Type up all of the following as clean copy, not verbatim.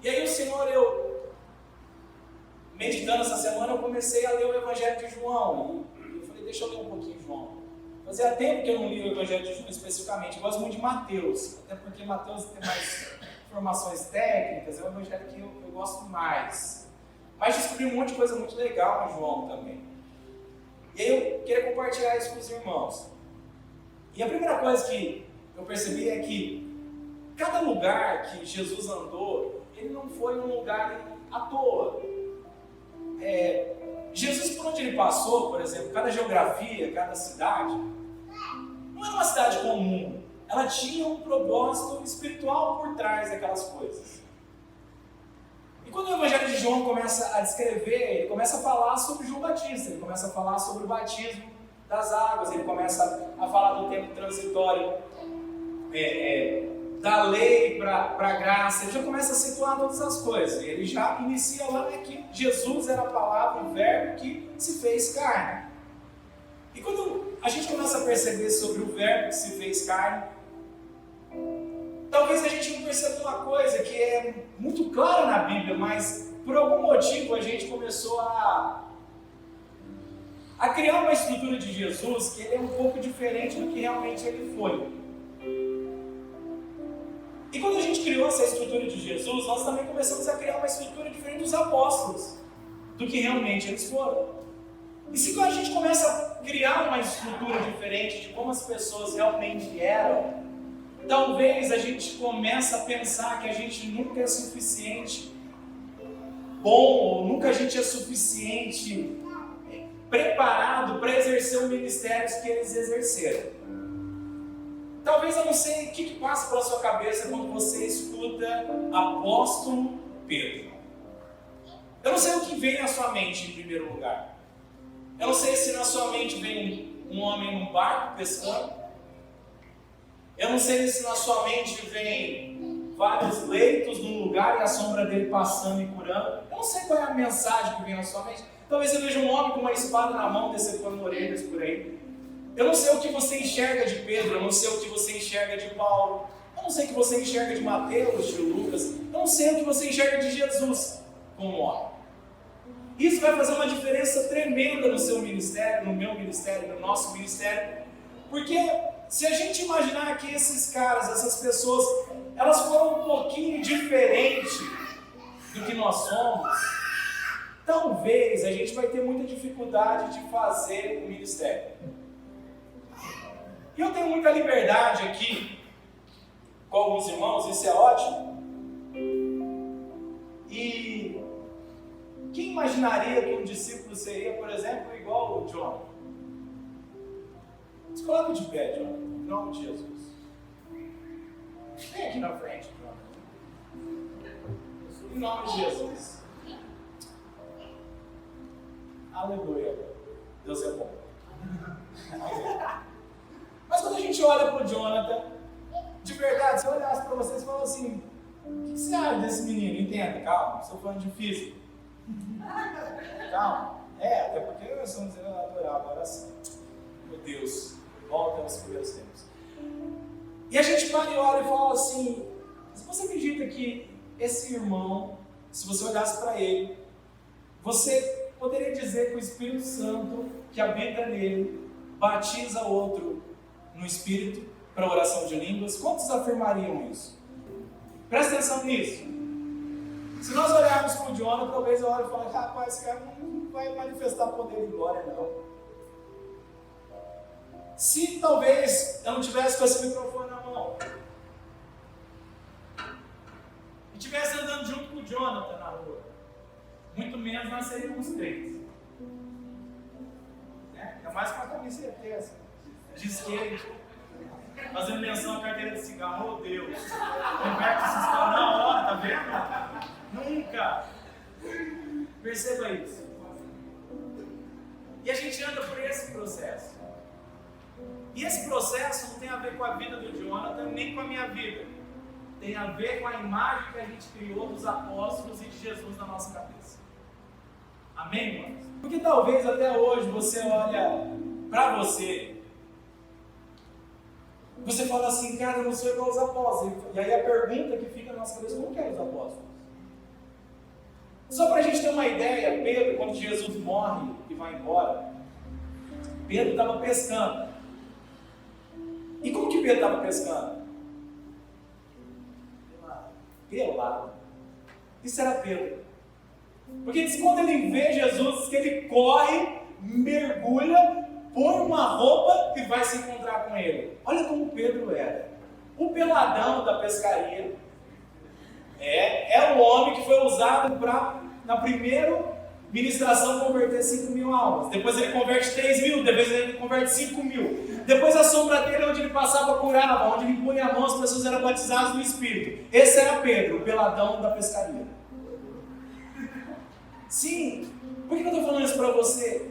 E aí o Senhor, eu meditando essa semana, eu comecei a ler o Evangelho de João. E eu falei, deixa eu ler um pouquinho João. Fazia tempo que eu não li o Evangelho de João especificamente. Eu gosto muito de Mateus, até porque Mateus tem mais informações técnicas, é um evangelho que eu gosto mais. Mas descobri um monte de coisa muito legal em João também. E aí eu queria compartilhar isso com os irmãos. E a primeira coisa que eu percebi é que cada lugar que Jesus andou, ele não foi um lugar à toa. Jesus, por onde ele passou, por exemplo, cada geografia, cada cidade, não era uma cidade comum. Ela tinha um propósito espiritual por trás daquelas coisas. E quando o Evangelho de João começa a descrever, ele começa a falar sobre João Batista, ele começa a falar sobre o batismo das águas, ele começa a falar do tempo transitório da lei para a graça, ele já começa a situar todas as coisas. Ele já inicia lá que Jesus era a palavra, o verbo que se fez carne. E quando a gente começa a perceber sobre o verbo que se fez carne, talvez a gente não perceba uma coisa que é muito clara na Bíblia, mas por algum motivo a gente começou a criar uma estrutura de Jesus que ele é um pouco diferente do que realmente ele foi. E quando a gente criou essa estrutura de Jesus, nós também começamos a criar uma estrutura diferente dos apóstolos, do que realmente eles foram. E se a gente começa a criar uma estrutura diferente de como as pessoas realmente eram, talvez a gente comece a pensar que a gente nunca é suficiente bom, ou nunca a gente é suficiente preparado para exercer os ministérios que eles exerceram. Talvez eu não sei o que passa pela sua cabeça quando você escuta apóstolo Pedro. Eu não sei o que vem na sua mente em primeiro lugar. Eu não sei se na sua mente vem um homem num barco pescando. Eu não sei se na sua mente vem vários leitos num lugar e a sombra dele passando e curando. Eu não sei qual é a mensagem que vem na sua mente. Talvez eu veja um homem com uma espada na mão decepando orelhas por aí. Eu não sei o que você enxerga de Pedro, eu não sei o que você enxerga de Paulo. Eu não sei o que você enxerga de Mateus, de Lucas. Eu não sei o que você enxerga de Jesus como homem. Isso vai fazer uma diferença tremenda no seu ministério, no meu ministério, no nosso ministério. Porque se a gente imaginar que esses caras, essas pessoas, elas foram um pouquinho diferentes do que nós somos, talvez a gente vai ter muita dificuldade de fazer o ministério. E eu tenho muita liberdade aqui com alguns irmãos, isso é ótimo. E quem imaginaria que um discípulo seria, por exemplo, igual o John? Se coloca de pé, John, em nome de Jesus. Vem aqui na frente, John. Em nome de Jesus. Aleluia. Deus é bom. Mas quando a gente olha para o Jonathan, de verdade, se eu olhasse para vocês e falasse assim, o que você acha desse menino? Entenda, calma, estou falando de físico. Calma. Até porque nós somos adoráveis, agora sim. Meu Deus, volta aos primeiros tempos. E a gente para e olha e fala assim, se você acredita que esse irmão, se você olhasse para ele, você poderia dizer que o Espírito Santo que habita nele batiza outro no Espírito para oração de línguas? Quantos afirmariam isso? Presta atenção nisso. Se nós olharmos para o Jonathan, talvez eu olhe e fale, rapaz, esse cara não vai manifestar poder e glória, não. Se talvez eu não tivesse com esse microfone na mão e estivesse andando junto com o Jonathan na rua, muito menos nós seríamos três. É mais com a camiseta essa. De skate, fazendo menção à carteira de cigarro, oh Deus, Roberto se está na hora, tá vendo? Nunca! Perceba isso. E a gente anda por esse processo. E esse processo não tem a ver com a vida do Jonathan, nem com a minha vida. Tem a ver com a imagem que a gente criou dos apóstolos e de Jesus na nossa cabeça. Amém, irmãos? Porque talvez até hoje você olha para você fala assim, cara, eu não sou igual aos apóstolos. E aí a pergunta que fica na nossa cabeça, como que eram os apóstolos? Só para a gente ter uma ideia, Pedro, quando Jesus morre e vai embora, Pedro estava pescando. E como que Pedro estava pescando? Pelado. Isso era Pedro. Porque diz que quando ele vê Jesus, diz que ele corre, mergulha, põe uma roupa e vai se encontrar com ele. Olha como Pedro era. O peladão da pescaria. É o homem que foi usado para, na primeira ministração, converter 5.000 almas. Depois ele converte 3.000, depois ele converte 5.000. Depois a sombra dele, onde ele passava, curava, onde ele punha a mão, as pessoas eram batizadas no Espírito. Esse era Pedro, o peladão da pescaria. Sim, por que eu estou falando isso para você?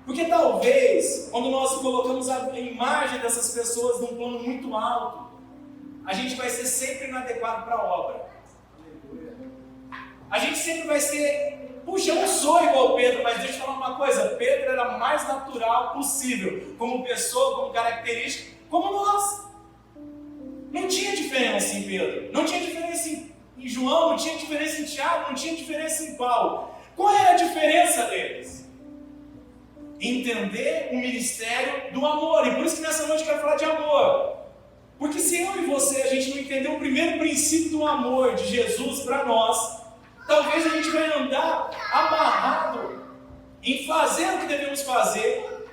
Porque talvez, quando nós colocamos a imagem dessas pessoas num plano muito alto, a gente vai ser sempre inadequado para a obra. A gente sempre vai ser, puxa, eu não sou igual Pedro, mas deixa eu falar uma coisa, Pedro era o mais natural possível, como pessoa, como característica, como nós. Não tinha diferença em Pedro, não tinha diferença em João, não tinha diferença em Tiago, não tinha diferença em Paulo. Qual era a diferença deles? Entender o ministério do amor. E por isso que nessa noite eu quero falar de amor. Porque se eu e você, a gente não entender o primeiro princípio do amor de Jesus para nós, talvez a gente vai andar amarrado em fazer o que devemos fazer,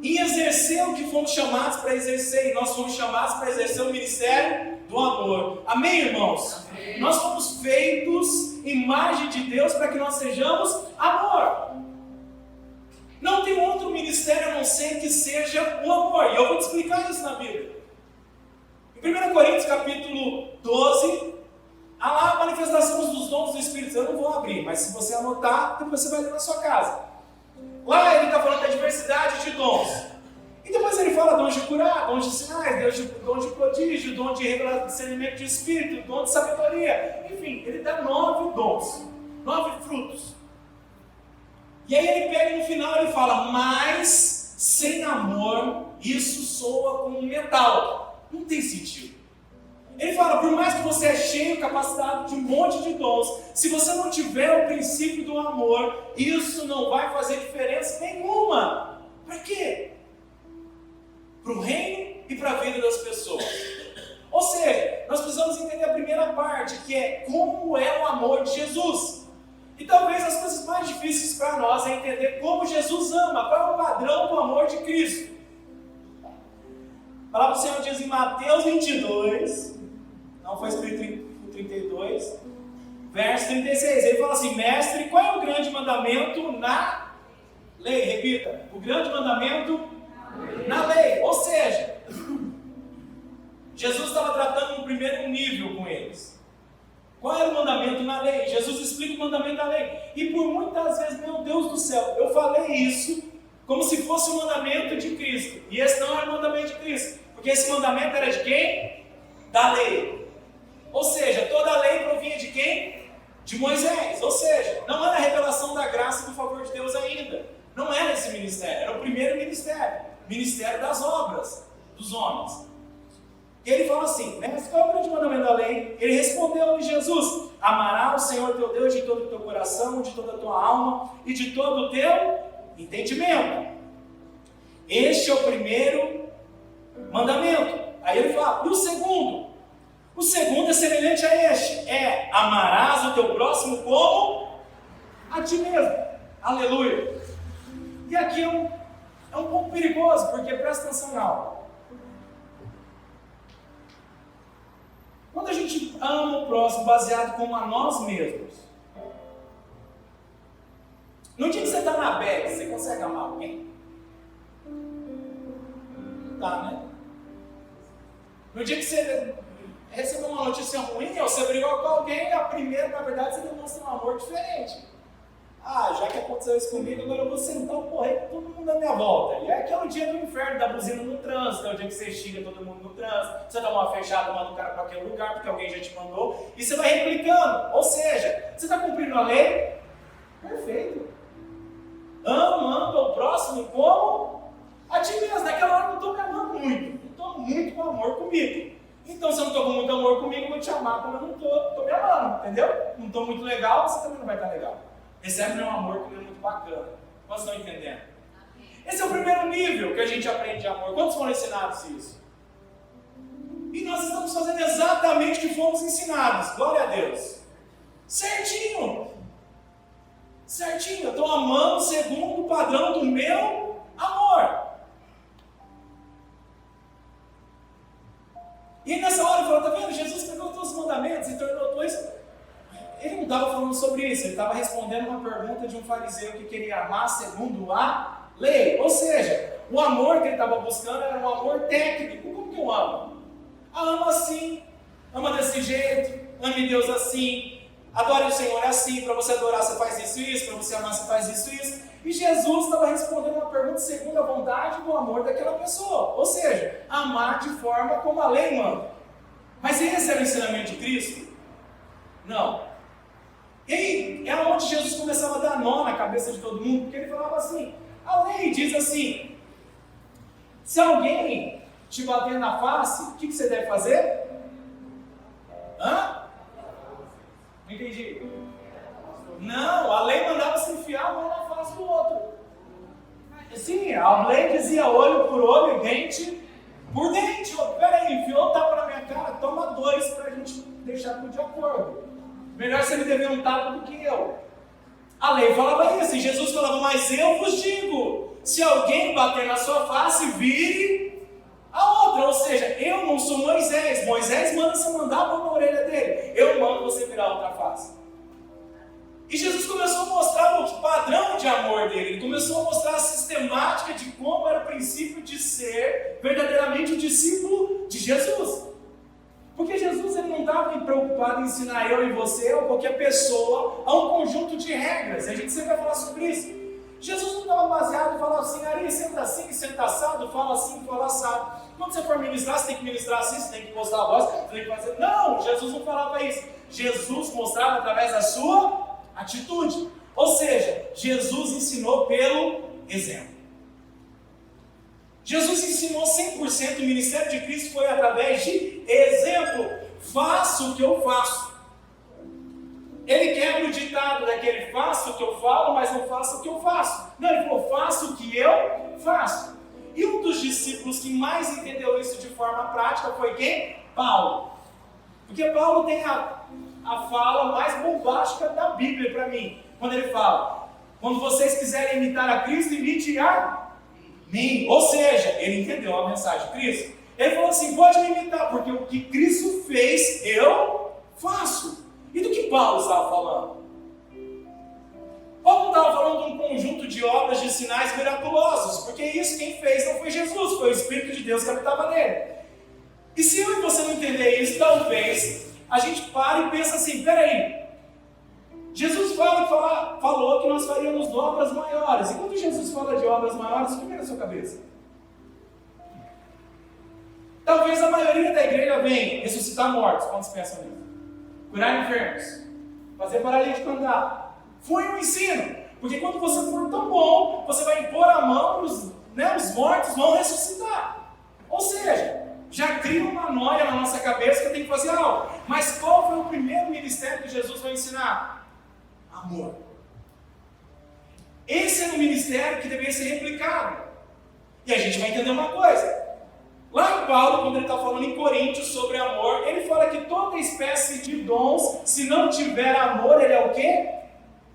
em exercer o que fomos chamados para exercer. E nós fomos chamados para exercer o ministério do amor. Amém, irmãos? Amém. Nós fomos feitos imagem de Deus para que nós sejamos amor. Não tem outro ministério a não ser que seja o amor. E eu vou te explicar isso na Bíblia. Em 1 Coríntios capítulo 12, há lá a manifestação dos dons do Espírito. Eu não vou abrir, mas se você anotar, depois você vai ler na sua casa. Lá ele está falando da diversidade de dons. E depois ele fala dons de curar, dons de sinais, dons de prodígio, dom de discernimento de espírito, dom de sabedoria. Enfim, ele dá 9 dons, 9 frutos. E aí ele pega no final e fala, mas sem amor isso soa como um metal. Não tem sentido. Ele fala, por mais que você é cheio, capacitado de um monte de dons, se você não tiver o princípio do amor, isso não vai fazer diferença nenhuma. Para quê? Para o reino e para a vida das pessoas. Ou seja, nós precisamos entender a primeira parte, que é como é o amor de Jesus. E talvez as coisas mais difíceis para nós é entender como Jesus ama, qual é o padrão do amor de Cristo. A palavra do Senhor diz em Mateus 22, não foi escrito no 32, verso 36, ele fala assim, mestre, qual é o grande mandamento na lei? Repita, o grande mandamento na lei. Ou seja, Jesus estava tratando no primeiro nível com eles. Qual era o mandamento na lei? Jesus explica o mandamento da lei. E por muitas vezes, meu Deus do céu, eu falei isso como se fosse o mandamento de Cristo. E esse não era o mandamento de Cristo. Porque esse mandamento era de quem? Da lei. Ou seja, toda a lei provinha de quem? De Moisés. Ou seja, não era a revelação da graça e do favor de Deus ainda. Não era esse ministério. Era o primeiro ministério. Ministério das obras dos homens. E ele fala assim, mas qual é o grande mandamento da lei? Ele respondeu-lhe Jesus, amará o Senhor teu Deus de todo o teu coração, de toda a tua alma e de todo o teu entendimento. Este é o primeiro mandamento. Aí ele fala, e o segundo? O segundo é semelhante a este, amarás o teu próximo como a ti mesmo. Aleluia. E aqui é um pouco perigoso, porque presta atenção na aula. Quando a gente ama o próximo baseado como a nós mesmos, no dia que você está na bad, você consegue amar alguém? Não dá, né? No dia que você recebeu uma notícia ruim, ou você brigou com alguém, a primeira, na verdade, você demonstra um amor diferente. Ah, já que aconteceu isso comigo, agora eu vou sentar o porrete com todo mundo à minha volta. E é aquele dia do inferno da buzina no trânsito, é o dia que você xinga todo mundo no trânsito, você dá uma fechada, manda o cara para aquele lugar, porque alguém já te mandou, e você vai replicando. Ou seja, você está cumprindo a lei? Perfeito. Amando ao próximo como a ti mesmo. Naquela hora eu não estou me amando muito, eu estou muito com amor comigo. Então, se eu não estou com muito amor comigo, eu vou te amar como eu não estou me amando, entendeu? Não estou muito legal, você também não vai estar legal. Recebe meu amor, que é muito bacana. Vocês estão entendendo? Esse é o primeiro nível que a gente aprende de amor. Quantos foram ensinados isso? E nós estamos fazendo exatamente o que fomos ensinados. Glória a Deus. Certinho. Certinho. Eu estou amando segundo o padrão do meu amor. E aí nessa hora ele falou, tá vendo? Jesus pegou todos os mandamentos e tornou dois. Ele não estava falando sobre isso, ele estava respondendo uma pergunta de um fariseu que queria amar segundo a lei. Ou seja, o amor que ele estava buscando era um amor técnico. Como que eu amo? Amo assim, ama desse jeito, ame Deus assim, adore o Senhor assim, para você adorar você faz isso e isso, para você amar você faz isso e isso. E Jesus estava respondendo uma pergunta segundo a vontade do amor daquela pessoa. Ou seja, amar de forma como a lei manda. Mas esse era o ensinamento de Cristo? Não. E aí é onde Jesus começava a dar nó na cabeça de todo mundo, porque ele falava assim, a lei diz assim, se alguém te bater na face, o que você deve fazer? Hã? Não entendi. Não, a lei mandava se enfiar a mão na face do outro. Sim, a lei dizia olho por olho e dente por dente. Peraí, enfiou o tapa na minha cara, toma 2 para a gente deixar tudo de acordo. Melhor você me dever um tapa do que eu. A lei falava isso, e Jesus falava, mas eu vos digo, se alguém bater na sua face, vire a outra. Ou seja, eu não sou Moisés. Moisés manda você mandar a mão na orelha dele. Eu mando você virar a outra face. E Jesus começou a mostrar o padrão de amor dele. Ele começou a mostrar a sistemática de como era o princípio de ser verdadeiramente o discípulo de Jesus. Porque Jesus ele não estava preocupado em ensinar eu e você ou qualquer pessoa a um conjunto de regras. A gente sempre vai falar sobre isso. Jesus não estava baseado em falar assim, Ari, senta assim, senta assado, fala assim, fala assado. Quando você for ministrar, você tem que ministrar assim, você tem que postar a voz, você tem que fazer... Não, Jesus não falava isso. Jesus mostrava através da sua atitude. Ou seja, Jesus ensinou pelo exemplo. Jesus ensinou 100%, o ministério de Cristo foi através de exemplo. Faça o que eu faço. Ele quebra o ditado daquele faça o que eu falo, mas não faça o que eu faço. Não, ele falou, faça o que eu faço. E um dos discípulos que mais entendeu isso de forma prática foi quem? Paulo. Porque Paulo tem a fala mais bombástica da Bíblia para mim. Quando ele fala, quando vocês quiserem imitar a Cristo, imite a mim. Ou seja, ele entendeu a mensagem de Cristo. Ele falou assim, pode me imitar, porque o que Cristo fez, eu faço. E do que Paulo estava falando? Paulo não estava falando de um conjunto de obras, de sinais miraculosos, porque isso quem fez não foi Jesus, foi o Espírito de Deus que habitava nele. E se eu e você não entender isso, talvez a gente pare e pensa assim, peraí, Jesus falou que nós faríamos obras maiores. E quando Jesus fala de obras maiores, o que vem na sua cabeça? Talvez a maioria da igreja venha ressuscitar mortos. Quantos pensam nisso? Curar enfermos, fazer paralítico andar. Foi um ensino, porque quando você for tão bom, você vai impor a mão e os mortos vão ressuscitar. Ou seja, já cria uma noia na nossa cabeça que eu tenho que fazer algo. Mas qual foi o primeiro ministério que Jesus vai ensinar? Amor. Esse era o ministério que deveria ser replicado. E a gente vai entender uma coisa. Lá em Paulo, quando ele está falando em Coríntios sobre amor, ele fala que toda espécie de dons, se não tiver amor, ele é o quê?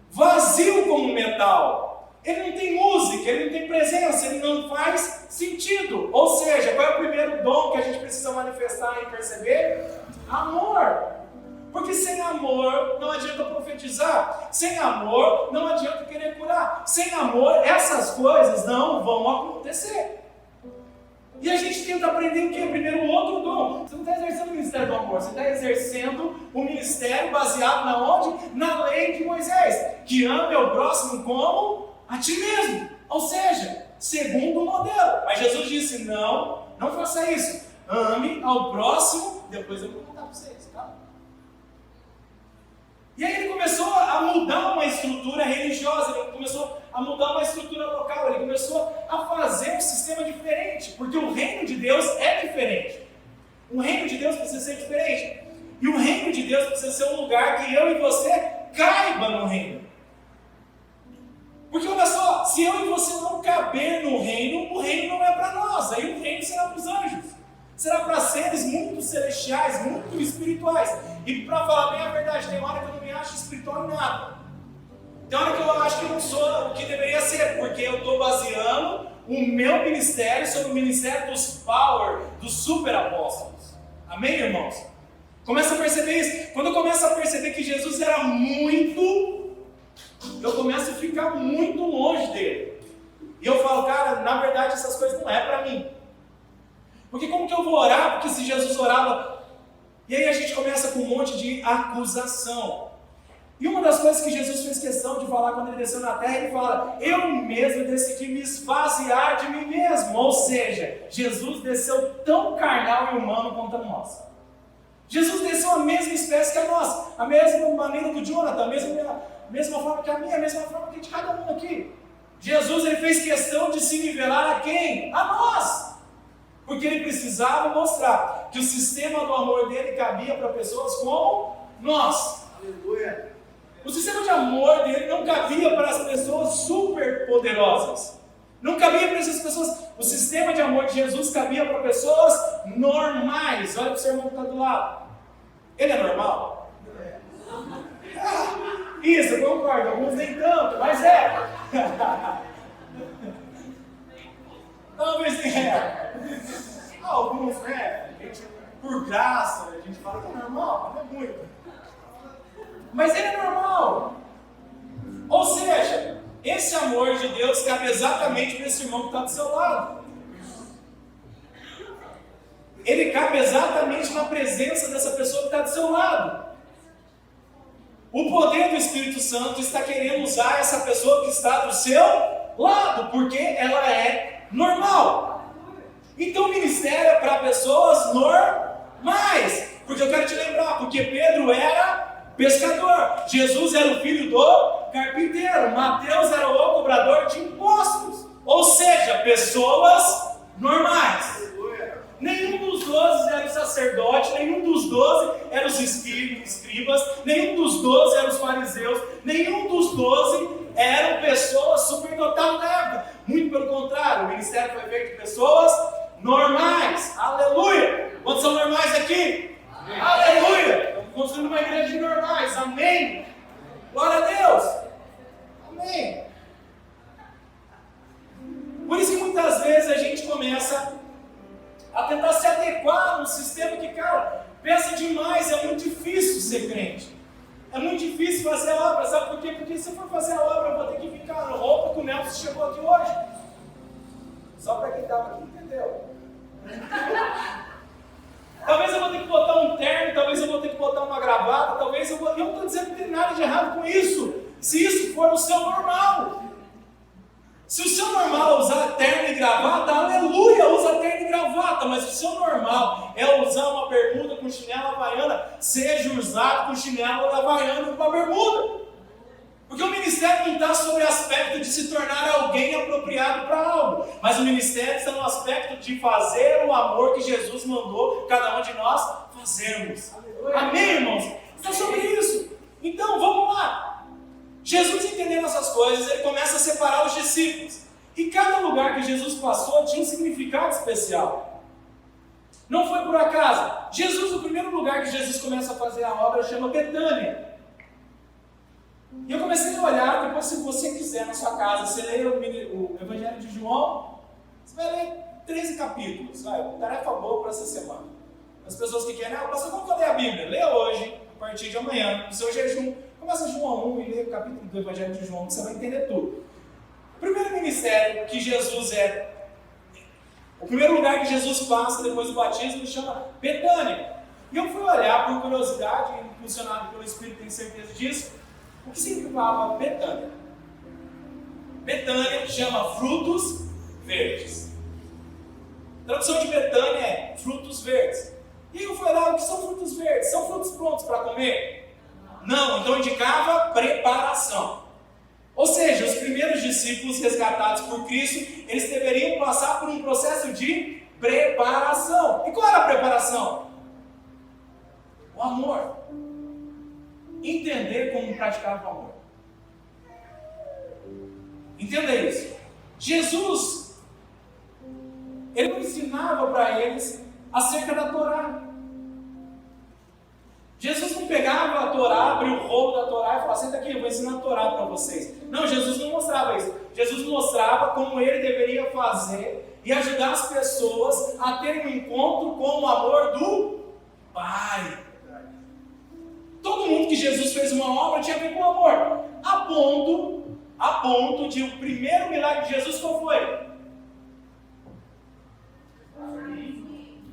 Vazio como metal. Ele não tem música, ele não tem presença, ele não faz sentido. Ou seja, qual é o primeiro dom que a gente precisa manifestar e perceber? Amor. Porque sem amor não adianta profetizar. Sem amor não adianta querer curar. Sem amor essas coisas não vão acontecer. E a gente tenta aprender o quê? Primeiro o outro dom. Você não está exercendo o ministério do amor, você está exercendo o ministério baseado na onde? Na lei de Moisés. Que ame ao próximo como a ti mesmo. Ou seja, segundo o modelo. Mas Jesus disse, não faça isso. Ame ao próximo, depois eu vou contar para vocês, tá? E aí ele começou a mudar uma estrutura religiosa, ele começou a mudar uma estrutura local, ele começou a fazer um sistema diferente, porque o reino de Deus é diferente. O reino de Deus precisa ser diferente. E o reino de Deus precisa ser um lugar que eu e você caiba no reino. Porque olha só, se eu e você não caber no reino, o reino não é para nós. Aí o reino será para os anjos. Será para seres muito celestiais, muito espirituais. E para falar bem a verdade, tem hora que eu não me acho espiritual em nada. Tem hora que eu acho que eu não sou o que deveria ser, porque eu estou baseando o meu ministério sobre o ministério dos power, dos super apóstolos. Amém, irmãos? Começa a perceber isso. Quando eu começo a perceber que Jesus era muito, eu começo a ficar muito longe dele. E eu falo, cara, na verdade essas coisas não é para mim. Porque como que eu vou orar? Porque se Jesus orava... E aí a gente começa com um monte de acusação. E uma das coisas que Jesus fez questão de falar quando ele desceu na terra, ele fala, eu mesmo decidi me esvaziar de mim mesmo. Ou seja, Jesus desceu tão carnal e humano quanto a nós. Jesus desceu a mesma espécie que a nossa, a mesma maneira que o Jonathan, a mesma forma que a minha, a mesma forma que de cada um aqui. Jesus ele fez questão de se nivelar a quem? A nós. Porque ele precisava mostrar que o sistema do amor dele cabia para pessoas como nós. Aleluia. O sistema de amor dele não cabia para as pessoas super poderosas. Não cabia para essas pessoas. O sistema de amor de Jesus cabia para pessoas normais. Olha para o seu irmão que está do lado. Ele é normal? Isso, eu concordo. Alguns nem tanto, mas é. Talvez tenha. Alguns, né? Por graça, a gente fala que é normal, mas não é muito. Mas ele é normal. Ou seja, esse amor de Deus cabe exatamente para esse irmão que está do seu lado. Ele cabe exatamente na presença dessa pessoa que está do seu lado. O poder do Espírito Santo está querendo usar essa pessoa que está do seu lado, porque ela é normal. Então o ministério é para pessoas normais. Porque eu quero te lembrar, porque Pedro era pescador, Jesus era o filho do carpinteiro, Mateus era o cobrador de impostos. Ou seja, pessoas normais. Nenhum dos 12 era o sacerdote, nenhum dos 12 era os escribas, nenhum dos 12 eram os fariseus, nenhum dos 12 eram pessoas superdotadas da época. Muito pelo contrário, o ministério foi feito de pessoas normais. Aleluia! Quantos são normais aqui? Amém. Aleluia! Estamos construindo uma igreja de normais. Amém! Glória a Deus! Amém! Por isso que muitas vezes a gente começa a tentar se adequar num sistema que, cara, pensa demais, é muito difícil ser crente. É muito difícil fazer a obra, sabe por quê? Porque se eu for fazer a obra, eu vou ter que ficar na roupa que o Nelson chegou aqui hoje. Só para quem estava aqui, entendeu? Talvez eu vou ter que botar um terno, talvez eu vou ter que botar uma gravata, talvez eu vou... Eu não estou dizendo que tem nada de errado com isso, se isso for o seu normal. Se o seu normal é usar terno e gravata, aleluia, usa terno e gravata, mas o seu normal é usar uma bermuda com chinela havaiana, seja usado com chinela havaiana com uma bermuda. Porque o ministério não está sobre o aspecto de se tornar alguém apropriado para algo, mas o ministério está no aspecto de fazer o amor que Jesus mandou cada um de nós fazermos. Amém, irmãos? Está sobre isso. Então, vamos lá. Jesus, entendendo essas coisas, ele começa a separar os discípulos. E cada lugar que Jesus passou tinha um significado especial. Não foi por acaso. Jesus, o primeiro lugar que Jesus começa a fazer a obra, chama Betânia. E eu comecei a olhar, depois se você quiser na sua casa, você lê o Evangelho de João, você vai ler 13 capítulos. Vai, tarefa boa para essa semana. As pessoas que querem, pastor, como que eu leio a Bíblia? Leia hoje, a partir de amanhã, no seu jejum. Começa João 1 e lê o capítulo do Evangelho de João, que você vai entender tudo. O primeiro ministério que Jesus o primeiro lugar que Jesus passa depois do batismo, chama Betânia. E eu fui olhar por curiosidade, impulsionado pelo Espírito, tenho certeza disso, o que significava Betânia. Betânia chama frutos verdes. A tradução de Betânia é frutos verdes. E eu fui olhar o que são frutos verdes. São frutos prontos para comer? Não, então indicava preparação. Ou seja, os primeiros discípulos resgatados por Cristo, eles deveriam passar por um processo de preparação. E qual era a preparação? O amor. Entender como praticar o amor. Entenda isso. Jesus, ele não ensinava para eles acerca da Torá. Jesus não pegava a Torá, abria o rolo da Torá e falava, senta aqui, eu vou ensinar a Torá para vocês. Não, Jesus não mostrava isso. Jesus mostrava como ele deveria fazer e ajudar as pessoas a terem um encontro com o amor do Pai. Todo mundo que Jesus fez uma obra tinha a ver com amor. A ponto de o primeiro milagre de Jesus qual foi?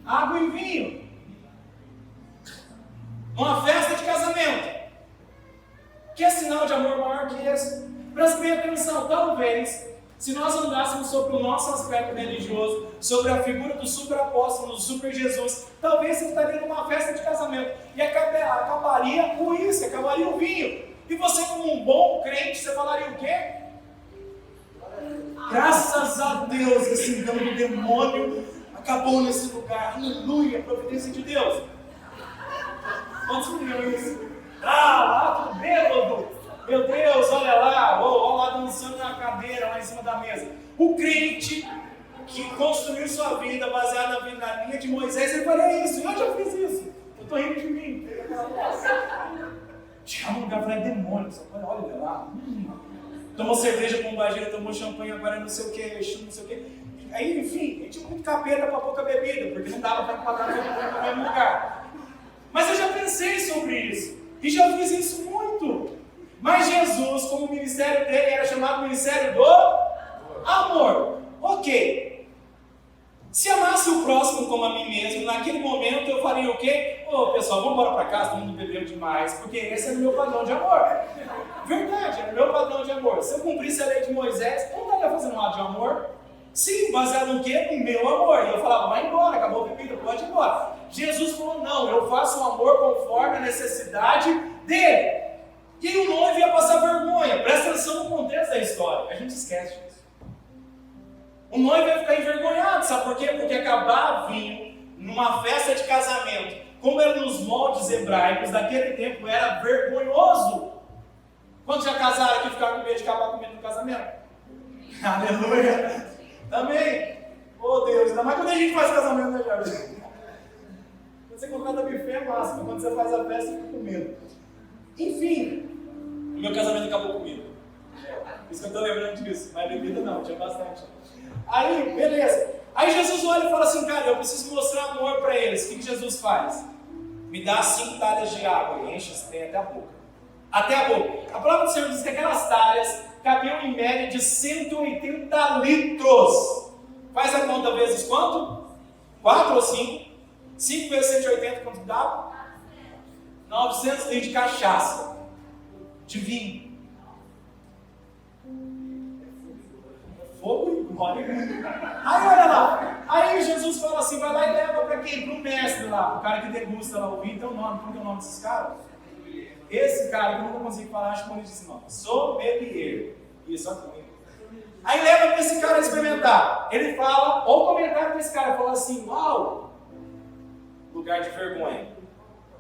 Água e vinho. Uma festa de casamento. Que é sinal de amor maior que esse? Preste bem atenção, talvez, se nós andássemos sobre o nosso aspecto religioso, sobre a figura do super apóstolo, do super Jesus, talvez você estaria numa festa de casamento e acabaria com isso, acabaria o vinho. E você, como um bom crente, você falaria o quê? Graças a Deus, esse engano do demônio acabou nesse lugar. Aleluia, providência de Deus. Quantos viram isso? Lá, tudo bêbado. Meu Deus, olha lá dançando na cadeira, lá em cima da mesa. O crente que construiu sua vida baseada na linha de Moisés, ele faria isso. Eu já fiz isso. Eu estou rindo de mim. Chama um lugar e fala, é demônio. Olha lá. Tomou cerveja com bageira, tomou champanhe, agora não sei o que, não sei o que. Aí, enfim, a gente tinha muito capeta para pouca bebida, porque não dava para enquadrar todo mundo no mesmo lugar. Mas eu já pensei sobre isso. E já fiz isso muito. Mas Jesus, como o ministério dele era chamado Ministério do Amor. Ok. Se amasse o próximo como a mim mesmo, naquele momento eu faria o quê? Pessoal, vamos embora para casa, todo mundo bebeu demais, porque esse é o meu padrão de amor. Verdade, é o meu padrão de amor. Se eu cumprisse a lei de Moisés, eu não estaria fazendo um ato de amor? Sim, baseado no quê? No meu amor. E eu falava, vai embora, acabou a bebida, pode ir embora. Jesus falou, não, eu faço um amor conforme a necessidade dele. E aí o noivo ia passar vergonha. Presta atenção no contexto da história. A gente esquece disso. O noivo ia ficar envergonhado, sabe por quê? Porque acabar vinho numa festa de casamento, como era nos moldes hebraicos daquele tempo, era vergonhoso. Quantos já casaram aqui e ficaram com medo de acabar comendo no casamento? Aleluia! Também! Oh Deus, ainda mais quando a gente faz casamento, né, Jorge? Quando você contrata buffet é massa, quando você faz a festa, fica com medo. Enfim, o meu casamento acabou comigo. Por isso que eu estou lembrando disso. Mas bebida não, tinha bastante. Aí, beleza. Aí Jesus olha e fala assim, cara, eu preciso mostrar amor para eles. O que Jesus faz? Me dá 5 talhas de água e enche esse trem até a boca. Até a boca. A palavra do Senhor diz que aquelas talhas cabiam em média de 180 litros. Faz a conta vezes quanto? 4 ou 5? 5 vezes 180, quanto dá? 900 litros de cachaça. De vinho. Fogo e óleo. Aí olha lá. Aí Jesus fala assim, vai lá e leva para quem? Para o mestre lá. O cara que degusta lá o vinho. Tem um nome. Como é o nome desses caras? Esse cara, que eu nunca consigo falar, acho que eu não disse não. Sommelier. Isso, olha comigo. Aí leva para esse cara experimentar. Ele fala, ou o comentário desse cara fala assim, uau, lugar de vergonha.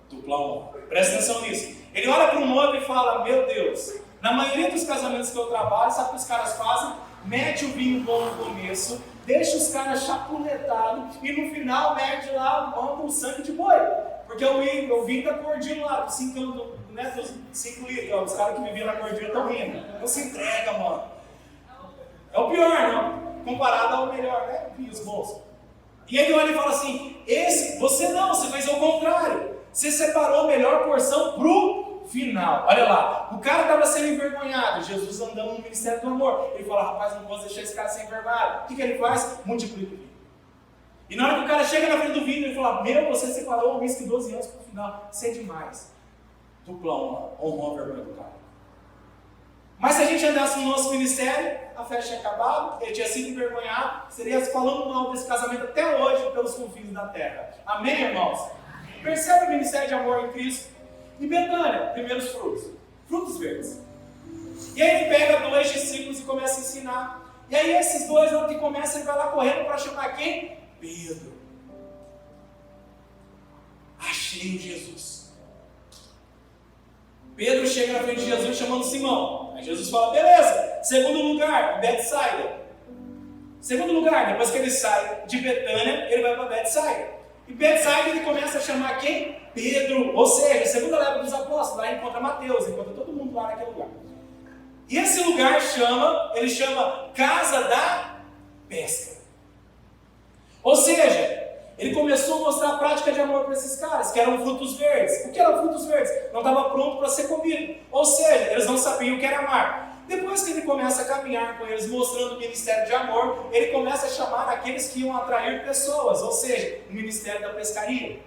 Dupla honra. Presta atenção nisso. Ele olha para o noivo e fala, meu Deus, na maioria dos casamentos que eu trabalho, sabe o que os caras fazem? Mete o vinho bom no começo, deixa os caras chapuletados e no final mete lá o sangue de boi. Porque o vinho tá cordinho lá, dos 5 litros, os caras que viviam na cordinha estão rindo. Não se entrega, mano. É o pior, não? Comparado ao melhor, né? Vinhos bons. E ele olha e fala assim, você fez ao contrário. Você separou a melhor porção pro final. Olha lá, o cara estava sendo envergonhado, Jesus andando no ministério do amor. Ele fala, rapaz, não posso deixar esse cara ser envergonhado. O que ele faz? Multiplica o vinho. E na hora que o cara chega na frente do vinho, ele fala, você separou o uísque 12 anos pro final. Isso é demais. Dupla honra, honrou a vergonha do cara. Mas se a gente andasse no nosso ministério, a festa tinha acabado, ele tinha sido envergonhado, seria falando mal desse casamento até hoje pelos confins da terra. Amém, irmãos? Percebe o ministério de amor em Cristo? E Betânia, primeiros frutos. Frutos verdes. E aí ele pega 2 discípulos e começa a ensinar. E aí esses 2, na hora que começa, ele vai lá correndo para chamar quem? Pedro. Achei Jesus. Pedro chega na frente de Jesus chamando Simão. Aí Jesus fala, beleza. Segundo lugar, Betsaida. Segundo lugar, depois que ele sai de Betânia, ele vai para Betsaida. E Betsaida ele começa a chamar quem? Pedro. Ou seja, a segunda leva dos apóstolos. Lá encontra Mateus, encontra todo mundo lá naquele lugar. E esse lugar ele chama Casa da Pesca. Ou seja, ele começou a mostrar a prática de amor para esses caras, que eram frutos verdes. O que eram frutos verdes? Não estava pronto para ser comido. Ou seja, eles não sabiam o que era amar. Depois que ele começa a caminhar com eles, mostrando o ministério de amor, ele começa a chamar aqueles que iam atrair pessoas, ou seja, o ministério da pescaria.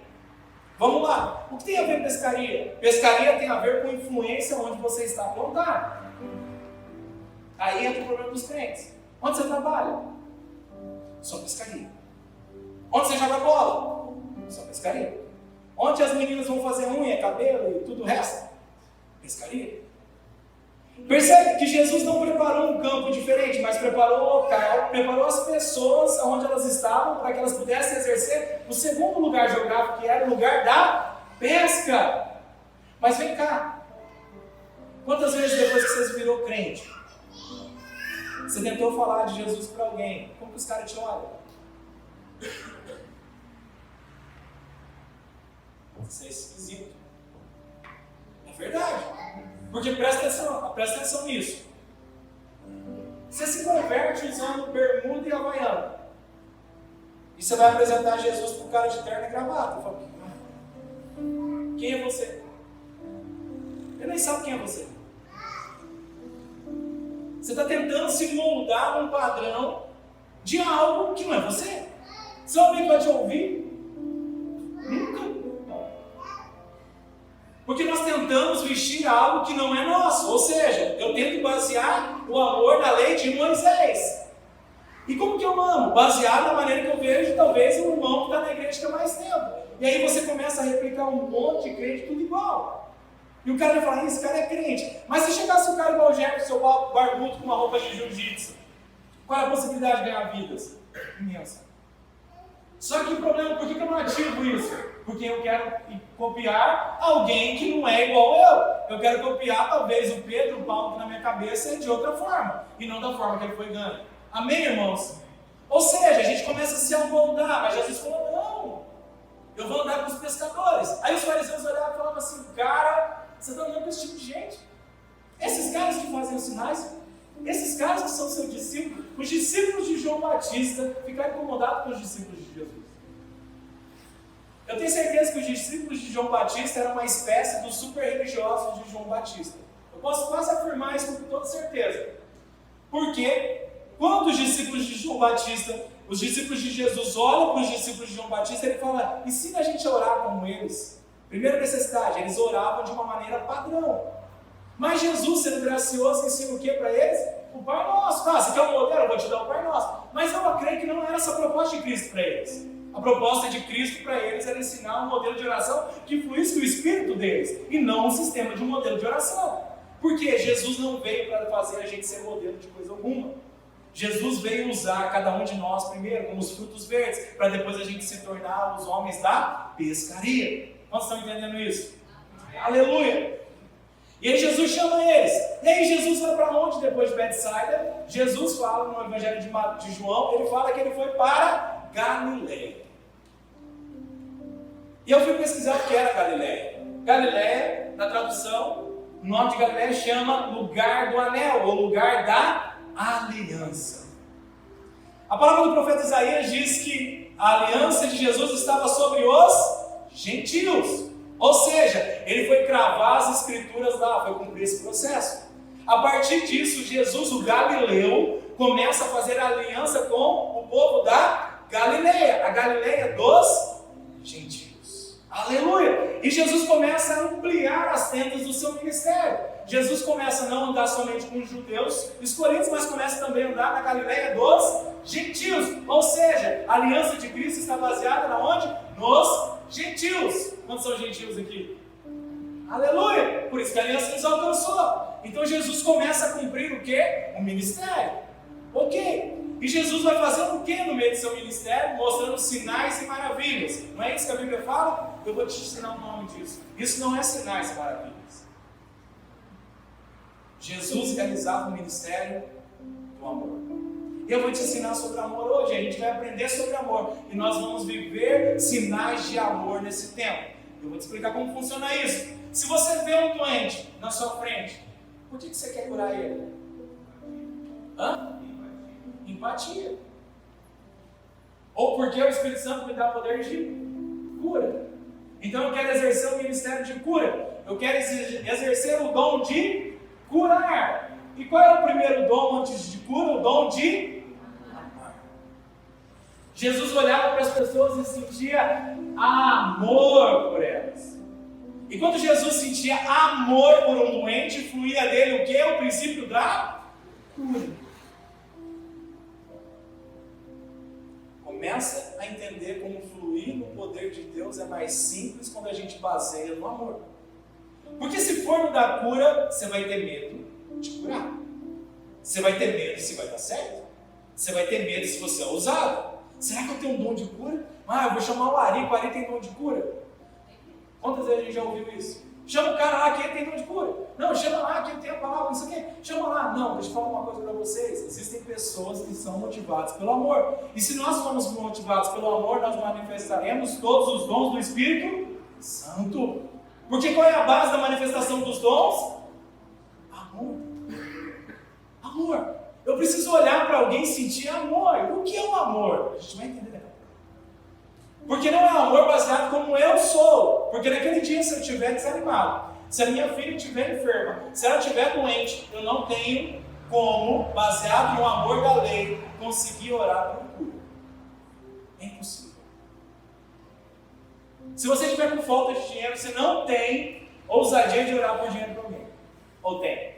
Vamos lá. O que tem a ver com pescaria? Pescaria tem a ver com influência onde você está plantado. Aí entra o problema dos crentes. Onde você trabalha? Só pescaria. Onde você joga bola? Só pescaria. Onde as meninas vão fazer unha, cabelo e tudo o resto? Pescaria. Percebe que Jesus não preparou um campo diferente, mas preparou o local, preparou as pessoas onde elas estavam para que elas pudessem exercer o segundo lugar geográfico, que era o lugar da pesca. Mas vem cá, quantas vezes depois que você virou crente, você tentou falar de Jesus para alguém, como que os caras te olham? Isso é esquisito. É verdade. Porque presta atenção nisso. Você se converte usando bermuda e havaiana. E você vai apresentar Jesus para o cara de terno e gravata. Fala, quem é você? Ele nem sabe quem é você. Você está tentando se moldar num padrão de algo que não é você. Se alguém vai te ouvir, nunca. Porque nós tentamos vestir algo que não é nosso. Ou seja, eu tento basear o amor na lei de Moisés. E como que eu amo? Baseado na maneira que eu vejo, talvez, um irmão que está na igreja há mais tempo. E aí você começa a replicar um monte de crente, tudo igual. E o cara vai falar, esse cara é crente. Mas se chegasse um cara igual o Jefferson, barbudo, com uma roupa de jiu-jitsu, qual é a possibilidade de ganhar vidas? Imensa. Só que o problema, por que eu não ativo isso? Porque eu quero copiar alguém que não é igual eu. Eu quero copiar, talvez, o Pedro, o Paulo, que na minha cabeça é de outra forma. E não da forma que ele foi ganho. Amém, irmãos? Ou seja, a gente começa a se amoldar. Mas Jesus falou, não. Eu vou andar com os pescadores. Aí os fariseus olhavam e falavam assim, cara, você está andando com esse tipo de gente? Esses caras que fazem os sinais, esses caras que são seus discípulos, os discípulos de João Batista, ficaram incomodados com os discípulos de Jesus. Eu tenho certeza que os discípulos de João Batista eram uma espécie dos super religiosos de João Batista. Eu posso quase afirmar isso com toda certeza. Porque quando os discípulos de João Batista, os discípulos de Jesus olham para os discípulos de João Batista, ele fala, ensina a gente a orar como eles. Primeira necessidade, eles oravam de uma maneira padrão. Mas Jesus, sendo gracioso, ensina o que para eles? O Pai Nosso. Você quer um modelo? Eu vou te dar o Pai Nosso. Mas eu creio que não era essa a proposta de Cristo para eles. A proposta de Cristo para eles era ensinar um modelo de oração que fluísse do Espírito deles, e não um sistema de um modelo de oração. Porque Jesus não veio para fazer a gente ser modelo de coisa alguma. Jesus veio usar cada um de nós primeiro como os frutos verdes, para depois a gente se tornar os homens da pescaria. Quantos estão entendendo isso? Aleluia! E aí Jesus chama eles. E aí Jesus vai para onde depois de Betsaida? Jesus fala no Evangelho de João, ele fala que ele foi para Galileia. E eu fui pesquisar o que era Galileia. Galileia, na tradução, o nome de Galileia chama lugar do anel, ou lugar da aliança. A palavra do profeta Isaías diz que a aliança de Jesus estava sobre os gentios. Ou seja, ele foi cravar as escrituras lá, foi cumprir esse processo. A partir disso, Jesus, o Galileu, começa a fazer aliança com o povo da Galileia, a Galileia dos gentios. Aleluia! E Jesus começa a ampliar as tendas do seu ministério. Jesus começa a não andar somente com os judeus escolhidos, mas começa também a andar na Galileia dos gentios. Ou seja, a aliança de Cristo está baseada na onde? Nos gentios. Quantos são gentios aqui? Aleluia! Por isso que a aliança nos alcançou. Então Jesus começa a cumprir o quê? O ministério. Ok. E Jesus vai fazer o quê no meio do seu ministério? Mostrando sinais e maravilhas. Não é isso que a Bíblia fala? Eu vou te ensinar o nome disso. Isso não é sinais e maravilhas. Jesus realizava o ministério do amor. Eu vou te ensinar sobre amor hoje, a gente vai aprender sobre amor e nós vamos viver sinais de amor nesse tempo. Eu vou te explicar como funciona isso. Se você vê um doente na sua frente, por que você quer curar ele? Empatia. Ou porque o Espírito Santo me dá poder de cura. Então eu quero exercer o ministério de cura. Eu quero exercer o dom de curar. E qual é o primeiro dom antes de cura? O dom de amar. Jesus olhava para as pessoas e sentia amor por elas. E quando Jesus sentia amor por um doente, fluía dele o quê? O princípio da cura. Começa a entender como fluir no poder de Deus é mais simples quando a gente baseia no amor. Porque se for no da cura, você vai ter medo de curar. Você vai ter medo se vai dar certo. Você vai ter medo se você é ousado. Será que eu tenho um dom de cura? Eu vou chamar o Ari tem dom de cura. Quantas vezes a gente já ouviu isso? Chama o cara lá que ele tem dom de cura. Não, chama lá que ele tem a palavra, não sei o quê. Chama lá. Não, deixa eu falar uma coisa para vocês. Existem pessoas que são motivadas pelo amor. E se nós formos motivados pelo amor, nós manifestaremos todos os dons do Espírito Santo. Porque qual é a base da manifestação dos dons? Amor. Amor. Eu preciso olhar para alguém e sentir amor. O que é o amor? A gente vai entender daqui a pouco. Porque não é amor baseado como eu sou. Porque naquele dia, se eu estiver desanimado, se a minha filha estiver enferma, se ela estiver doente, eu não tenho como, baseado no amor da lei, conseguir orar por cura. É impossível. Se você estiver com falta de dinheiro, você não tem ousadia de orar por dinheiro para alguém. Ou tem?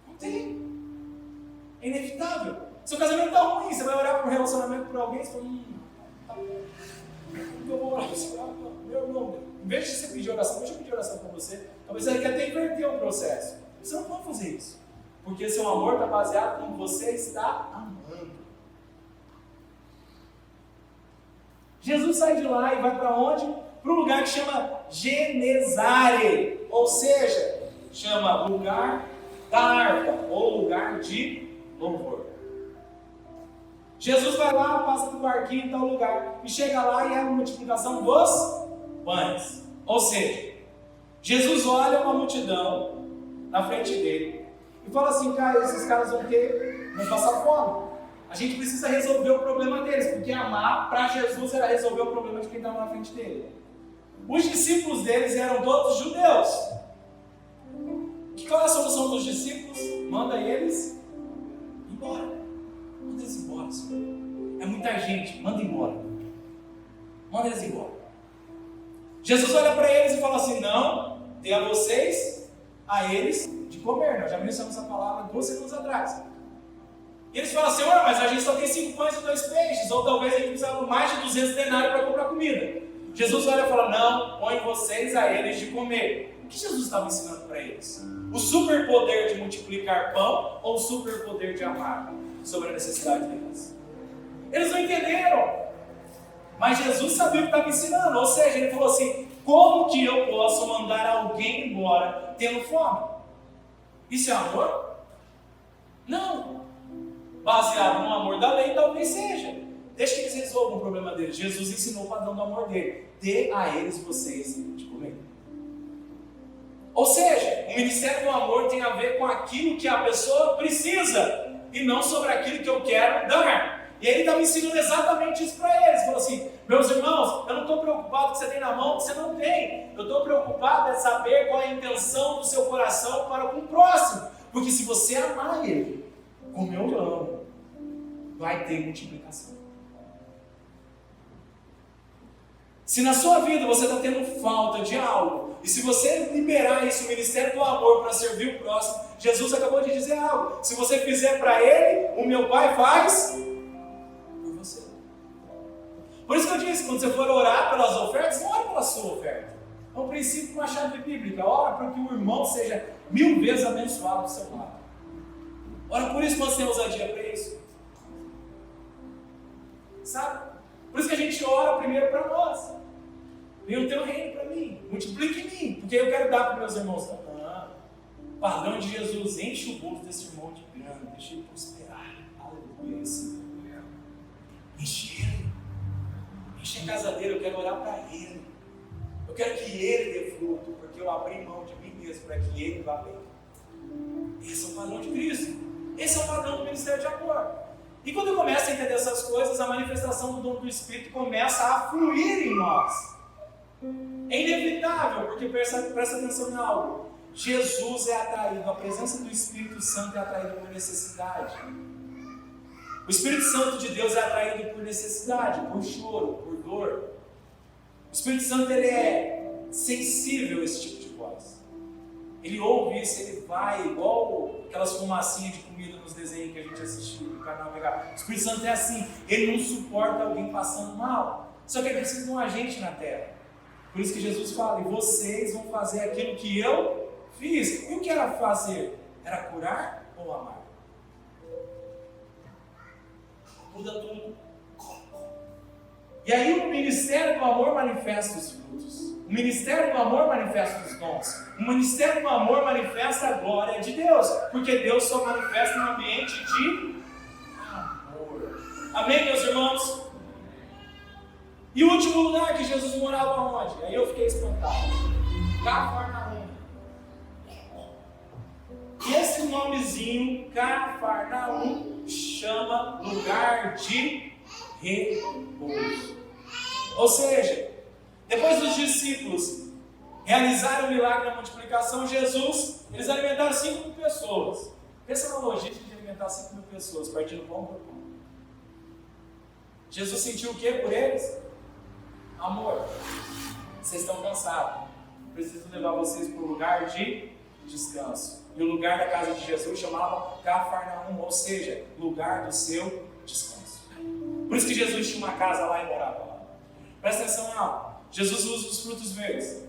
Não tem. É inevitável. Seu casamento está ruim, você vai orar por um relacionamento por alguém, você fala, tá bom. Eu vou orar para você. Meu irmão, em vez de você pedir oração, deixa eu pedir oração para você. Talvez você quer até inverter o processo. Você não pode fazer isso. Porque seu amor está baseado em como você está amando. Jesus sai de lá e vai para onde? Para um lugar que chama Genezare. Ou seja, chama lugar da harpa. Ou lugar de louvor. Jesus vai lá, passa do barquinho em tal lugar, e chega lá e é a multiplicação dos pães. Ou seja, Jesus olha uma multidão na frente dele e fala assim, cara, esses caras vão passar fome. A gente precisa resolver o problema deles, porque amar para Jesus era resolver o problema de quem estava na frente dele. Os discípulos deles eram todos judeus. Qual é a solução dos discípulos? Manda eles embora. Manda eles embora, Senhor. É muita gente, manda embora. Manda eles embora. Jesus olha para eles e fala assim, não, dê a vocês, a eles, de comer. Nós já mencionamos essa palavra 2 segundos atrás. E eles falam assim, mas a gente só tem 5 pães e 2 peixes, ou talvez a gente precisava mais de 200 denários para comprar comida. Jesus olha e fala, não, põe vocês a eles de comer. O que Jesus estava ensinando para eles? O superpoder de multiplicar pão ou o superpoder de amar sobre a necessidade deles? Eles não entenderam. Mas Jesus sabia o que estava ensinando. Ou seja, ele falou assim, como que eu posso mandar alguém embora tendo fome? Isso é amor? Não. Baseado no amor da lei, talvez seja. Deixa que eles resolvam o problema deles. Jesus ensinou o padrão do amor dele. Dê a eles vocês de comer. Ou seja, o ministério do amor tem a ver com aquilo que a pessoa precisa e não sobre aquilo que eu quero dar. E ele está me ensinando exatamente isso para eles. Ele falou assim, meus irmãos, eu não estou preocupado com o que você tem na mão, que você não tem. Eu estou preocupado em saber qual é a intenção do seu coração para com o próximo. Porque se você amar ele, como eu amo, vai ter multiplicação. Se na sua vida você está tendo falta de algo, e se você liberar isso, o ministério do amor, para servir o próximo, Jesus acabou de dizer algo. Se você fizer para ele, o meu Pai faz por você. Por isso que eu disse, quando você for orar pelas ofertas, não ore pela sua oferta. É um princípio, uma chave bíblica. Ora para que o irmão seja 1000 vezes abençoado do seu lado. Ora por isso que você tem ousadia para isso. Sabe? Por isso que a gente ora primeiro para nós. Venha o teu reino para mim, multiplique em mim, porque eu quero dar para meus irmãos. O padrão de Jesus: enche o bolso desse irmão de grana, deixa ele prosperar. Aleluia, Senhor. Enche ele. Enche a casa dele, eu quero orar para ele. Eu quero que ele dê fruto, porque eu abri mão de mim mesmo para que ele vá bem. Esse é o padrão de Cristo. Esse é o padrão do ministério de amor. E quando eu começo a entender essas coisas, a manifestação do dom do Espírito começa a fluir em nós. É inevitável, porque presta atenção em algo. Jesus é atraído, a presença do Espírito Santo é atraída por necessidade. O Espírito Santo de Deus é atraído por necessidade, por choro, por dor. O Espírito Santo, ele é sensível a esse tipo de voz. Ele ouve isso, ele vai, igual aquelas fumacinhas de comida nos desenhos que a gente assistiu no canal pegar. O Espírito Santo é assim, ele não suporta alguém passando mal. Só que ele precisa de um agente na terra. Por isso que Jesus fala: e vocês vão fazer aquilo que eu fiz. E o que era fazer? Era curar ou amar? Muda tudo. E aí o ministério do amor manifesta os frutos. O ministério do amor manifesta os dons. O ministério do amor manifesta a glória de Deus. Porque Deus só manifesta no ambiente de amor. Amém, meus irmãos? E o último lugar que Jesus morava onde? Aí eu fiquei espantado. Cafarnaum. E esse nomezinho, Cafarnaum, chama lugar de repouso. Ou seja, depois dos discípulos realizarem o milagre da multiplicação, eles alimentaram 5.000 pessoas. Pensa na logística de alimentar 5.000 pessoas, partindo pão por pão. Jesus sentiu o que por eles? Amor. Vocês estão cansados. Preciso levar vocês para o lugar de descanso. E o lugar da casa de Jesus chamava Cafarnaum, ou seja, lugar do seu descanso. Por isso que Jesus tinha uma casa lá e morava lá. Presta atenção em algo. Jesus usa os frutos verdes.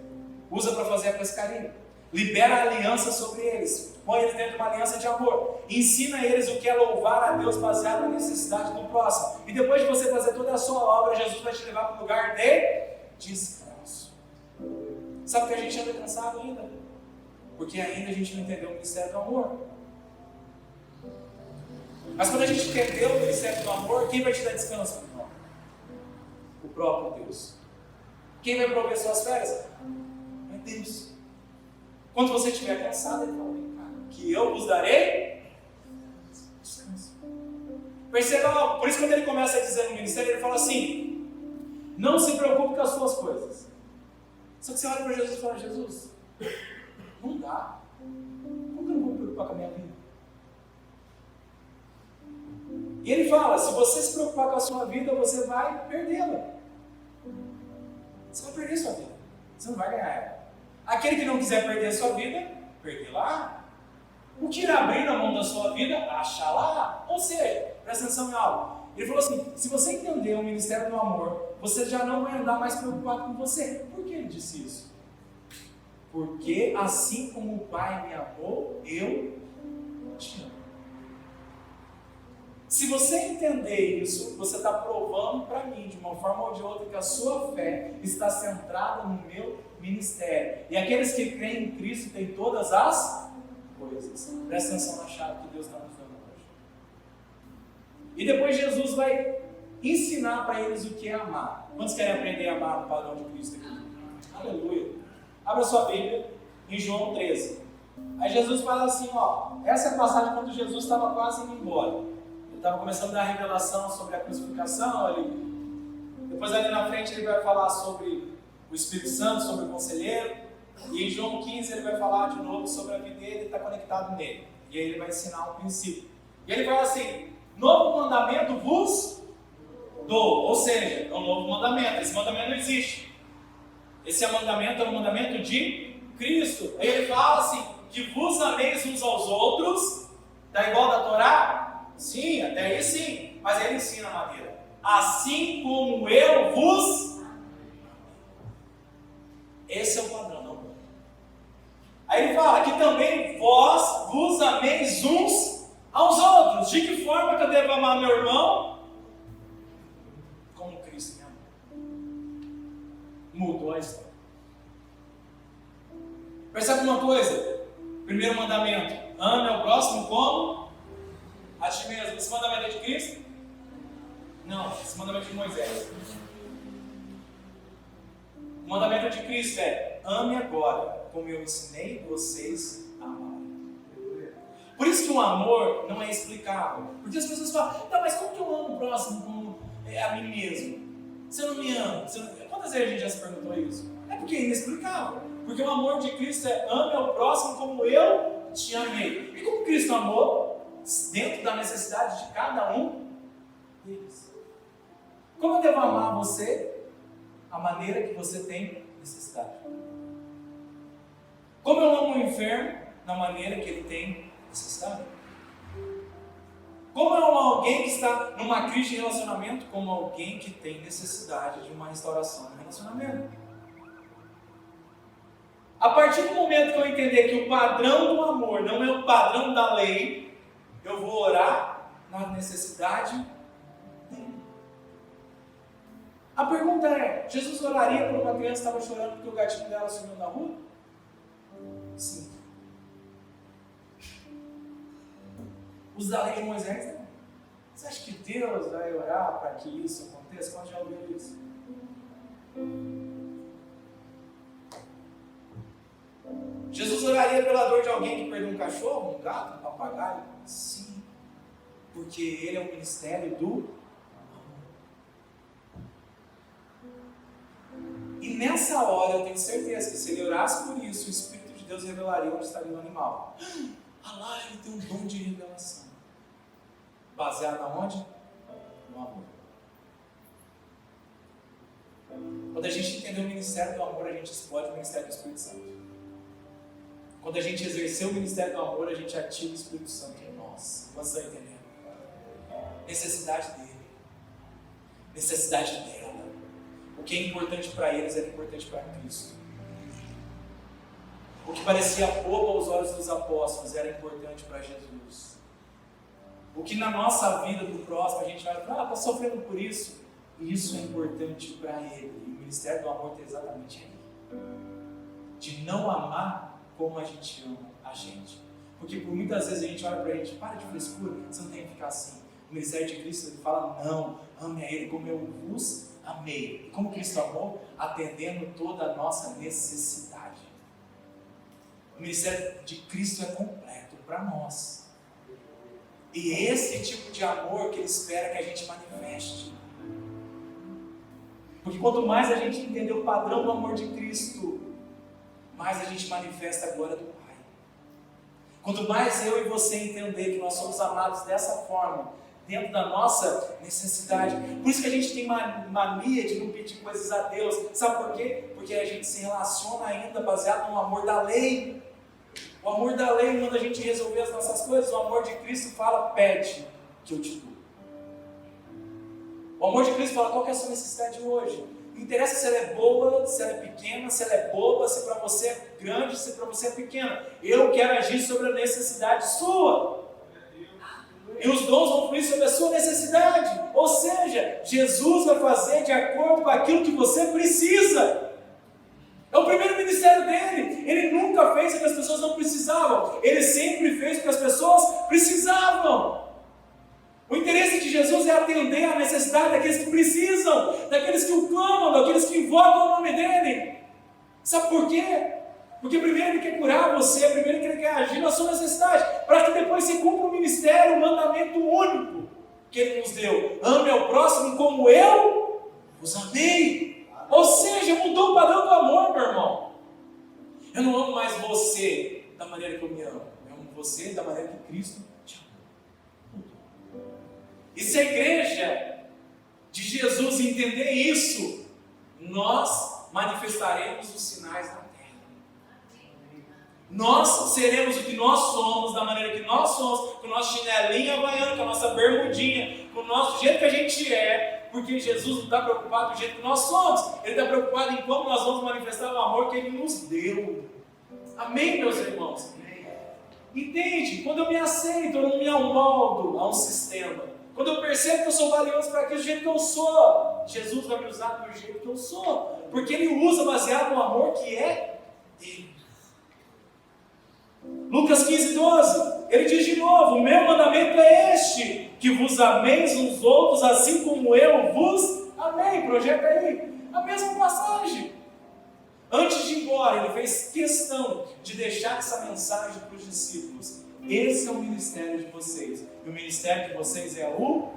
Usa para fazer a pescaria. Libera a aliança sobre eles. Põe eles dentro de uma aliança de amor. Ensina eles o que é louvar a Deus baseado na necessidade do próximo. E depois de você fazer toda a sua obra, Jesus vai te levar para um lugar de descanso. Sabe que a gente anda cansado ainda? Porque ainda a gente não entendeu o ministério do amor. Mas quando a gente entendeu o ministério do amor, quem vai te dar descanso? O próprio Deus. Quem vai prover suas férias? É Deus. Quando você estiver cansado, ele fala: que eu vos darei descanso. Perceba, por isso quando ele começa a dizer no ministério, ele fala assim: não se preocupe com as suas coisas. Só que você olha para Jesus e fala: Jesus, não dá. Como que eu não vou me preocupar com a minha vida? E ele fala: se você se preocupar com a sua vida, você vai perdê-la. Você vai perder sua vida. Você não vai ganhar ela. Aquele que não quiser perder a sua vida, perdê-la. O que irá abrir na mão da sua vida, achá-la. Ou seja, presta atenção em algo. Ele falou assim: se você entender o ministério do amor, você já não vai andar mais preocupado com você. Por que ele disse isso? Porque assim como o Pai me amou, eu te amo. Se você entender isso, você está provando para mim, de uma forma ou de outra, que a sua fé está centrada no meu ministério. E aqueles que creem em Cristo têm todas as coisas. Presta atenção na chave que Deus está nos dando hoje. E depois Jesus vai ensinar para eles o que é amar. Quantos querem aprender a amar no padrão de Cristo aqui? Aleluia. Abra sua Bíblia em João 13. Aí Jesus fala assim, ó, essa é a passagem quando Jesus estava quase indo embora. Ele estava começando a dar a revelação sobre a crucificação ali. Depois ali na frente ele vai falar sobre o Espírito Santo, sobre o conselheiro. E em João 15 ele vai falar de novo sobre a vida dele e está conectado nele. E aí ele vai ensinar um princípio. E ele fala assim: novo mandamento vos dou. Ou seja, é um novo mandamento. Esse mandamento não existe. Esse mandamento é um mandamento de Cristo. Aí ele fala assim: que vos ameis uns aos outros. Está igual da Torá? Sim, até aí sim. Mas ele ensina a maneira. Assim como eu vos amei. Esse é o padrão, não? Aí ele fala que também vós vos ameis uns aos outros. De que forma que eu devo amar meu irmão? Como Cristo me amou. Mudou a história. Percebe uma coisa? Primeiro mandamento, ame ao próximo como a ti mesmo. Esse mandamento é de Cristo? Não, esse mandamento é de Moisés. O mandamento de Cristo é: ame agora, como eu ensinei vocês a amar. Por isso que o amor não é explicável. Porque as pessoas falam: tá, mas como que eu amo o próximo como a mim mesmo? Você não me ama? Quantas vezes a gente já se perguntou isso? É porque é inexplicável. Porque o amor de Cristo é: ame ao próximo como eu te amei. E como Cristo amou? Dentro da necessidade de cada um deles. Como eu devo amar você? A maneira que você tem necessidade. Como eu amo o enfermo? Na maneira que ele tem necessidade. Como eu amo alguém que está numa crise de relacionamento? Como alguém que tem necessidade de uma restauração no relacionamento. A partir do momento que eu entender que o padrão do amor não é o padrão da lei, eu vou orar na necessidade dele. A pergunta é: Jesus oraria por uma criança que estava chorando porque o gatinho dela sumiu na rua? Sim. Os da lei de Moisés, não. Você acha que Deus vai orar para que isso aconteça? Quando já ouviu isso? Jesus oraria pela dor de alguém que perdeu um cachorro, um gato, um papagaio? Sim. Porque ele é o ministério do amor. E nessa hora eu tenho certeza que se ele orasse por isso, o Espírito de Deus revelaria onde estaria o animal. Ah lá, ele tem um dom de revelação. Baseado aonde? No amor. Quando a gente entender o ministério do amor, a gente explode o ministério do Espírito Santo. Quando a gente exercer o ministério do amor, a gente ativa o Espírito Santo em nós. Você está entendendo? Necessidade dele. Necessidade dela. O que é importante para eles é importante para Cristo. O que parecia bobo aos olhos dos apóstolos era importante para Jesus. O que na nossa vida do próximo a gente vai falar: está sofrendo por isso. Isso é importante para ele. E o ministério do amor tem exatamente aí. De não amar como a gente ama a gente. Porque por muitas vezes a gente olha para a gente: para de frescura, você não tem que ficar assim. O ministério de Cristo ele fala: não, ame a ele como eu vos amei. E como Cristo amou? Atendendo toda a nossa necessidade. O ministério de Cristo é completo para nós. E esse tipo de amor que ele espera que a gente manifeste. Porque quanto mais a gente entender o padrão do amor de Cristo, mais a gente manifesta a glória do Pai. Quanto mais eu e você entender que nós somos amados dessa forma, dentro da nossa necessidade. Por isso que a gente tem mania de não pedir coisas a Deus. Sabe por quê? Porque a gente se relaciona ainda baseado no amor da lei. O amor da lei manda a gente resolver as nossas coisas. O amor de Cristo fala: pede que eu te dou. O amor de Cristo fala: qual que é a sua necessidade hoje? Não interessa se ela é boa, se ela é pequena, se ela é boba, se para você é grande, se para você é pequena. Eu quero agir sobre a necessidade sua. E os dons vão fluir sobre a sua necessidade. Ou seja, Jesus vai fazer de acordo com aquilo que você precisa. É o primeiro ministério dele. Ele nunca fez o que as pessoas não precisavam. Ele sempre fez o que as pessoas precisavam. O interesse de Jesus é atender à necessidade daqueles que precisam, daqueles que o clamam, daqueles que invocam o nome dele. Sabe por quê? Porque primeiro ele quer curar você, primeiro ele quer agir na sua necessidade, para que depois se cumpra o ministério, o mandamento único que ele nos deu: ame ao próximo como eu os amei. Ou seja, mudou o padrão do amor, meu irmão. Eu não amo mais você da maneira que eu me amo, eu amo você da maneira que Cristo te amou. E se a igreja de Jesus entender isso, nós manifestaremos os sinais da terra. Nós seremos o que nós somos, da maneira que nós somos, com o nosso chinelinho havaiano, com a nossa bermudinha, com o nosso jeito que a gente é, porque Jesus não está preocupado do jeito que nós somos, Ele está preocupado em como nós vamos manifestar o amor que Ele nos deu. Amém, meus irmãos? Entende? Quando eu me aceito, eu não me amoldo a um sistema. Quando eu percebo que eu sou valioso para aquele jeito que eu sou, Jesus vai me usar do jeito que eu sou, porque Ele usa baseado no amor que é dele. Ele diz de novo: o meu mandamento é este, que vos ameis uns outros, assim como eu vos amei. Projeta aí a mesma passagem. Antes de ir embora, ele fez questão de deixar essa mensagem para os discípulos. Esse é o ministério de vocês. E o ministério de vocês é o